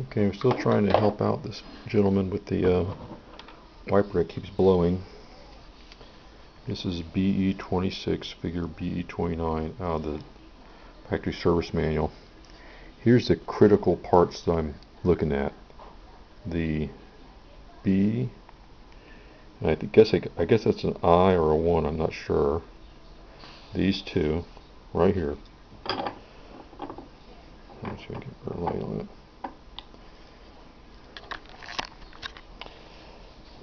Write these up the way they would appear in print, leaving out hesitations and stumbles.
Okay, we're still trying to help out this gentleman with the wiper that keeps blowing. This is BE26, figure BE29 out of the factory service manual. Here's the critical parts that I'm looking at. The B, and I guess that's an I or a 1, I'm not sure. These two, right here. Let's see if I can put a light on it.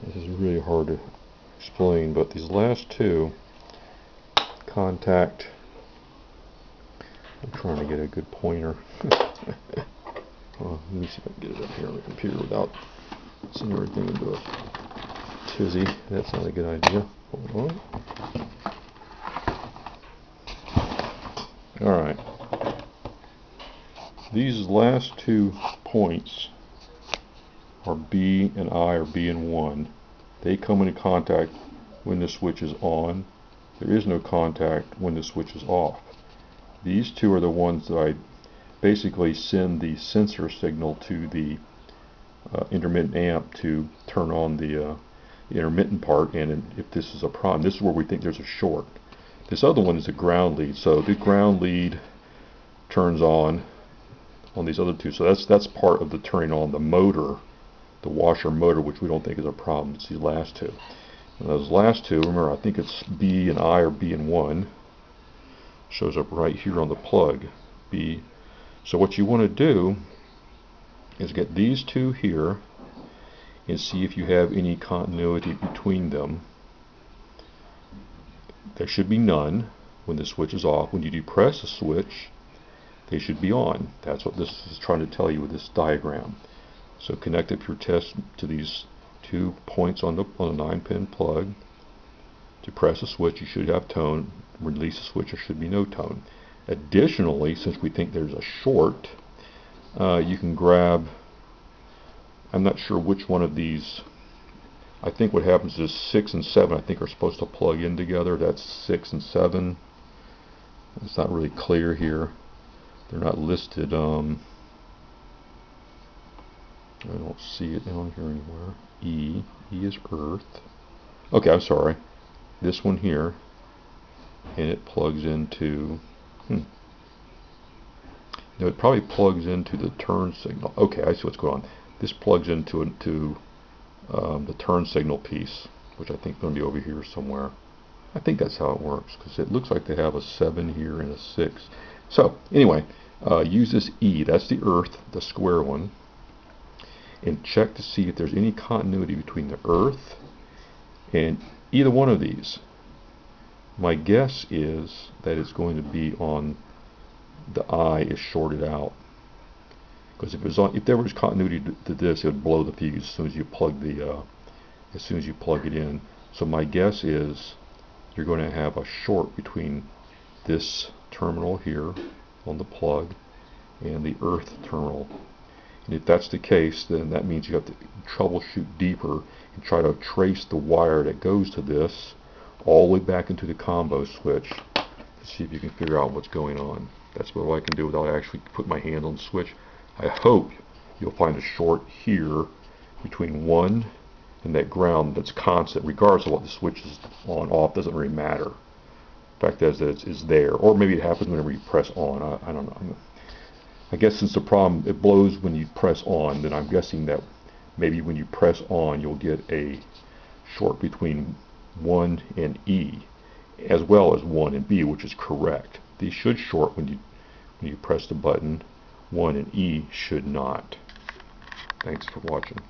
This is really hard to explain, but these last two contact. I'm trying to get a good pointer. Let me see if I can get it up here on the computer without seeing everything into a tizzy. That's not a good idea. Hold on. Alright. These last 2 points are B and I, or B and 1. They come into contact when the switch is on. There is no contact when the switch is off. These 2 are the ones that I basically send the sensor signal to the intermittent amp to turn on the intermittent part, and if this is a problem, this is where we think there's a short. This other one is a ground lead, so the ground lead turns on these other 2. So that's part of the turning on the motor, the washer motor, which we don't think is a problem. It's these last 2. And those last 2, remember, I think it's B and I, or B and 1, shows up right here on the plug, B. So what you want to do is get these 2 here and see if you have any continuity between them. There should be none when the switch is off. When you depress the switch, they should be on. That's what this is trying to tell you with this diagram. So connect up your test to these 2 points on the 9-pin plug. Depress the switch, you should have tone. Release the switch, there should be no tone. Additionally, since we think there's a short, you can grab, I'm not sure which one of these. I think what happens is 6 and 7 I think are supposed to plug in together. That's 6 and 7. It's not really clear here. They're not listed. I don't see it down here anywhere. E is earth. Okay, I'm sorry. This one here, and it plugs into. No, it probably plugs into the turn signal. Okay, I see what's going on. This plugs into the turn signal piece, which I think is going to be over here somewhere. I think that's how it works, because it looks like they have a 7 here and a 6. So anyway, use this E, that's the earth, the square one, and check to see if there's any continuity between the earth and either one of these. My guess is that it's going to be on the I is shorted out, because if there was continuity to this, it would blow the fuse as soon as you plug it in. So my guess is you're going to have a short between this terminal here on the plug and the earth terminal. And if that's the case, then that means you have to troubleshoot deeper and try to trace the wire that goes to this all the way back into the combo switch to see if you can figure out what's going on. That's what I can do without actually putting my hand on the switch. I hope you'll find a short here between 1 and that ground that's constant, regardless of what the switch is on, off, doesn't really matter. The fact is that it's there, or maybe it happens whenever you press on. I don't know. I guess since the problem, it blows when you press on, then I'm guessing that maybe when you press on, you'll get a short between 1 and E, as well as 1 and B, which is correct. These should short when you press the button. 1 and E should not. Thanks for watching.